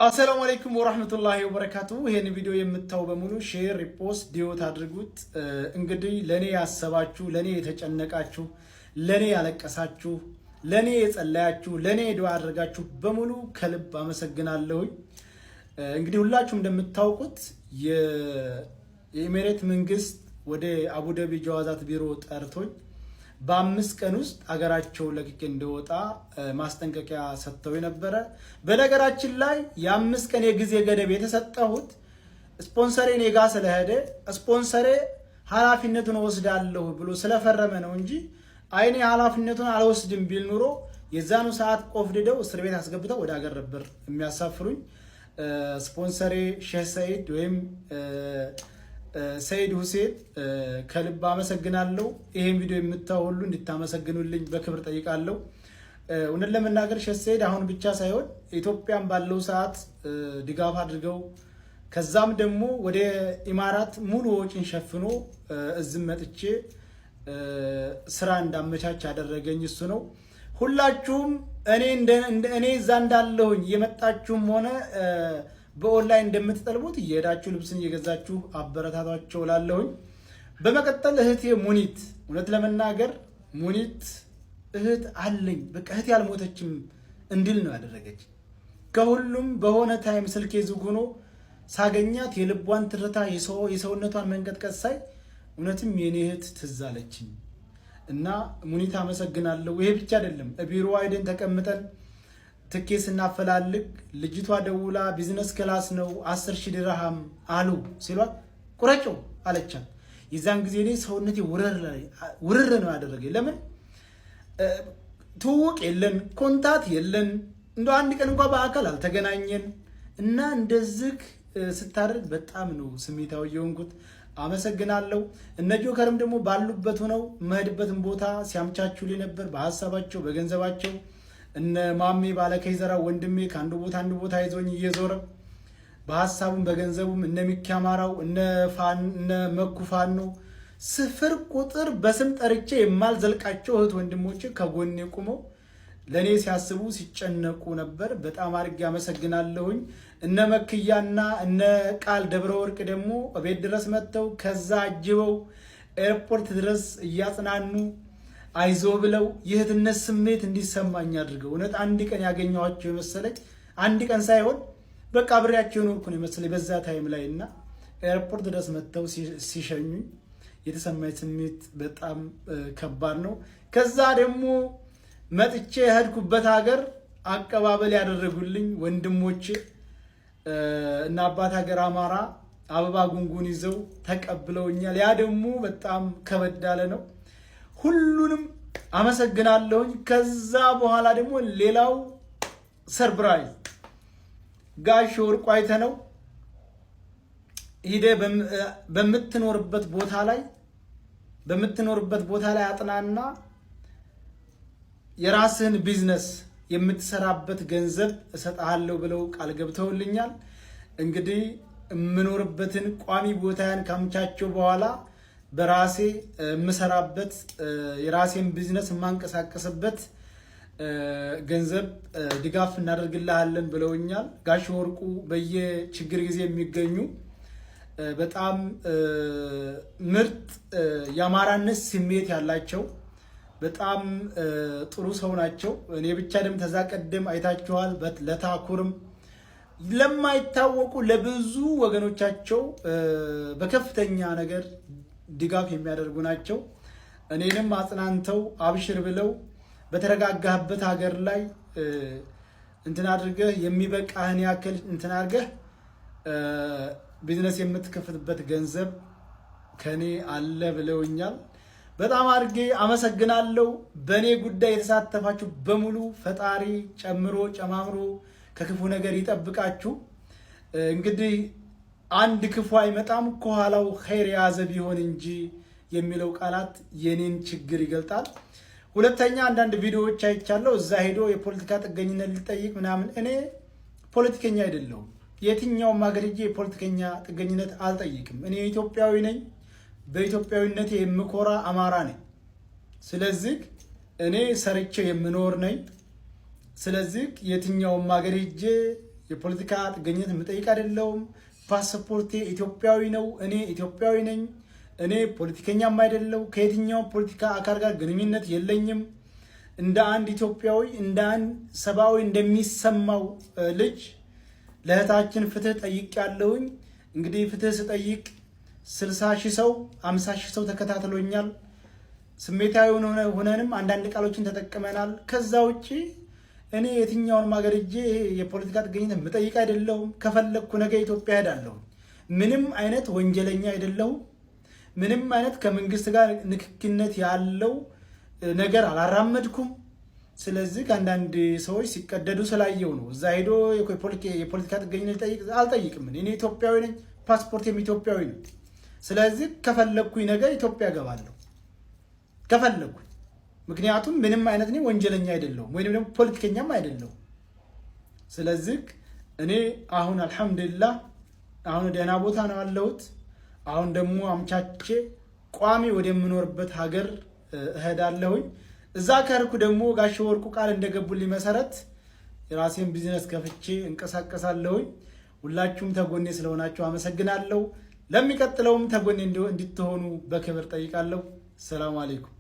አሰላሙ አለይኩም ወራህመቱላሂ ወበረካቱ። ይሄን ቪዲዮ የምታው በሙሉ ሼር፣ ሪፖስት፣ ዲዮት አድርጉት። እንግዲህ ለኔ ያሰባችሁ፣ ለኔ የተጨነቃችሁ፣ ለኔ ያለቀሳችሁ፣ ለኔ የጸለያችሁ፣ ለኔ ዱዓ አድርጋችሁ በሙሉ ከልብ አመሰግናለሁ። እንግዲህ ሁላችሁም እንደምታውቁት የኢሚሬት መንግስት ወደ አቡዳቢ ጀዋዛት ቢሮ ጠርቶኝ በ5 ቀን ውስጥ አገራቸው ለቅቄ እንደወጣ ማስጠንቀቂያ ሰጥተው የነበረ። በነገራችን ላይ የ5 ቀን የጊዜ ገደብ የተሰጠሁት ስፖንሰሬ ኔጋ ስለሄደ ስፖንሰሬ ኃላፊነቱን ወስዳለሁ ብሎ ስለፈረመ ነው እንጂ አይኔ ኃላፊነቱን አልወስድም ቢል ኑሮ የዛኑ ሰዓት ቆፍድደው እስር ቤት አስገብተው ወደ ሀገር ነበር የሚያሳፍሩኝ። ስፖንሰሬ ሼህ ሰይድ ወይም ሰይድ ሁሴን ከልብ አመሰግናለሁ። ይሄን ቪዲዮ የምታዩ ሁሉ እንድታመሰግኑልኝ በክብር ጠይቃለሁ። እውነት ለመናገር ሼህ ሰይድ አሁን ብቻ ሳይሆን ኢትዮጵያን ባለው ሰዓት ድጋፍ አድርገው ከዛም ደግሞ ወደ ኢማራት ሙሉ ወጪን ሸፍኖ እዝም መጥቼ ስራ እንዳመቻች ያደረገኝ እሱ ነው። ሁላችሁም እኔ እዛ እንዳለሁኝ የመጣችሁም ሆነ በኦንላይን እንደምትጠልቡት እየሄዳችሁ ልብስን እየገዛችሁ አበረታቷቸው ላለሁኝ። በመቀጠል እህቴ ሙኒት፣ እውነት ለመናገር ሙኒት እህት አለኝ በቃ እህቴ ያልሞተችም እንድል ነው ያደረገች። ከሁሉም በሆነ ታይም ስልኬ ዝግ ሆኖ ሳገኛት የልቧን ትርታ የሰውነቷን መንቀጥቀጥ ሳይ እውነትም የኔ እህት ትዝ አለችኝ እና ሙኒት አመሰግናለሁ። ይሄ ብቻ አይደለም፣ ቢሮ አይደን ተቀምጠን ትኬት ስናፈላልግ ልጅቷ ደውላ ቢዝነስ ክላስ ነው 10,000 ድርሃም አሉ ሲሏት ቁረጭው አለቻት። የዛን ጊዜ እኔ ሰውነቴ ውርር ነው ያደረገኝ። ለምን ትውውቅ የለን ኮንታት የለን እንደው አንድ ቀን እንኳን በአካል አልተገናኘን እና እንደዚህ ስታደርግ በጣም ነው ስሜታዊ የሆንኩት። አመሰግናለሁ። እነ ጆከርም ደግሞ ባሉበት ሆነው መሄድበትን ቦታ ሲያምቻቹልኝ ነበር በሐሳባቸው በገንዘባቸው። እነ ማሜ ባለከይዘራ ወንድሜ ከአንዱ ቦታ አንዱ ቦታ ይዞኝ እየዞረ በሐሳቡም በገንዘቡም እነ ሚካማራው እነ መኩፋኖ ስፍር ቁጥር በስም ጠርቼ የማልዘልቃቸው እህት ወንድሞቼ ከጎኔ ቁመው ለኔ ሲያስቡ ሲጨነቁ ነበር። በጣም አድርጌ አመሰግናለሁኝ። እነ መክያና እነ ቃል ደብረ ወርቅ ደግሞ ቤት ድረስ መጥተው ከዛ አጅበው ኤርፖርት ድረስ እያጽናኑ አይዞ ብለው የእህትነት ስሜት እንዲሰማኝ አድርገው እውነት አንድ ቀን ያገኘኋቸው የመሰለኝ አንድ ቀን ሳይሆን በቃ አብሬያቸው ኖርኩ ነው የመሰለኝ በዛ ታይም ላይ እና ኤርፖርት ድረስ መጥተው ሲሸኙኝ የተሰማኝ ስሜት በጣም ከባድ ነው። ከዛ ደግሞ መጥቼ የሄድኩበት ሀገር አቀባበል ያደረጉልኝ ወንድሞቼ እና አባት ሀገር አማራ አበባ ጉንጉን ይዘው ተቀብለውኛል። ያ ደግሞ በጣም ከበድ ያለ ነው። ሁሉንም አመሰግናለሁኝ። ከዛ በኋላ ደግሞ ሌላው ሰርፕራይዝ ጋሽ ወርቁ አይተነው ሂደ በምትኖርበት ቦታ ላይ አጥናና የራስህን ቢዝነስ የምትሰራበት ገንዘብ እሰጥሃለሁ ብለው ቃል ገብተውልኛል። እንግዲህ የምኖርበትን ቋሚ ቦታያን ካምቻቸው በኋላ በራሴ የምሰራበት የራሴን ቢዝነስ የማንቀሳቀስበት ገንዘብ ድጋፍ እናደርግልሃለን ብለውኛል። ጋሽ ወርቁ በየችግር ጊዜ የሚገኙ በጣም ምርጥ የአማራነት ስሜት ያላቸው በጣም ጥሩ ሰው ናቸው። እኔ ብቻ ደም ተዛ ቀደም አይታችኋል። ለታኩርም ለማይታወቁ ለብዙ ወገኖቻቸው በከፍተኛ ነገር ድጋፍ የሚያደርጉ ናቸው። እኔንም አጽናንተው አብሽር ብለው በተረጋጋህበት ሀገር ላይ እንትን አድርገህ የሚበቃህን ያክል እንትን አድርገህ ቢዝነስ የምትከፍትበት ገንዘብ ከኔ አለ ብለውኛል። በጣም አድርጌ አመሰግናለሁ። በእኔ ጉዳይ የተሳተፋችሁ በሙሉ ፈጣሪ ጨምሮ ጨማምሮ ከክፉ ነገር ይጠብቃችሁ። እንግዲህ አንድ ክፉ አይመጣም ከኋላው ኸይር የያዘ ቢሆን እንጂ የሚለው ቃላት የኔን ችግር ይገልጣል። ሁለተኛ አንዳንድ ቪዲዮዎች አይቻለሁ። እዛ ሄዶ የፖለቲካ ጥገኝነት ሊጠይቅ ምናምን። እኔ ፖለቲከኛ አይደለሁም። የትኛውም ሀገር ሄጄ የፖለቲከኛ ጥገኝነት አልጠይቅም። እኔ ኢትዮጵያዊ ነኝ። በኢትዮጵያዊነቴ የምኮራ አማራ ነኝ። ስለዚህ እኔ ሰርቼ የምኖር ነኝ። ስለዚህ የትኛውም ሀገር ሄጄ የፖለቲካ ጥገኝነት የምጠይቅ አይደለሁም። ፓስፖርቴ ኢትዮጵያዊ ነው። እኔ ኢትዮጵያዊ ነኝ። እኔ ፖለቲከኛም አይደለሁ። ከየትኛው ፖለቲካ አካል ጋር ግንኙነት የለኝም። እንደ አንድ ኢትዮጵያዊ እንደ አንድ ሰብአዊ እንደሚሰማው ልጅ ለእህታችን ፍትህ ጠይቄያለሁኝ። እንግዲህ ፍትህ ስጠይቅ 60,000 ሰው 50,000 ሰው ተከታትሎኛል። ስሜታዊ ሆነንም አንዳንድ ቃሎችን ተጠቅመናል። ከዛ ውጪ እኔ የትኛውን ሀገር ሄጄ የፖለቲካ ጥገኝነት የምጠይቅ አይደለሁም። ከፈለግኩ ነገ ኢትዮጵያ ሄዳለሁ። ምንም አይነት ወንጀለኛ አይደለሁም። ምንም አይነት ከመንግስት ጋር ንክኪነት ያለው ነገር አላራመድኩም። ስለዚህ ከአንዳንድ ሰዎች ሲቀደዱ ስላየው ነው። እዛ ሄዶ የፖለቲካ ጥገኝነት አልጠይቅም። እኔ ኢትዮጵያዊ ነኝ። ፓስፖርቴም ኢትዮጵያዊ ነው። ስለዚህ ከፈለግኩኝ ነገር ኢትዮጵያ እገባለሁ ከፈለግኩኝ። ምክንያቱም ምንም አይነት እኔ ወንጀለኛ አይደለሁም ወይንም ደግሞ ፖለቲከኛም አይደለሁም። ስለዚህ እኔ አሁን አልሐምዱሊላህ አሁን ደህና ቦታ ነው ያለሁት። አሁን ደግሞ አምቻቼ ቋሚ ወደምኖርበት ሀገር እሄዳለሁኝ። እዛ ከርኩ ደግሞ ጋሽ ወርቁ ቃል እንደገቡልኝ መሰረት የራሴን ቢዝነስ ከፍቼ እንቀሳቀሳለሁኝ። ሁላችሁም ተጎኔ ስለሆናችሁ አመሰግናለሁ። ለሚቀጥለውም ተጎኔ እንድትሆኑ በክብር ጠይቃለሁ። ሰላም አለይኩም።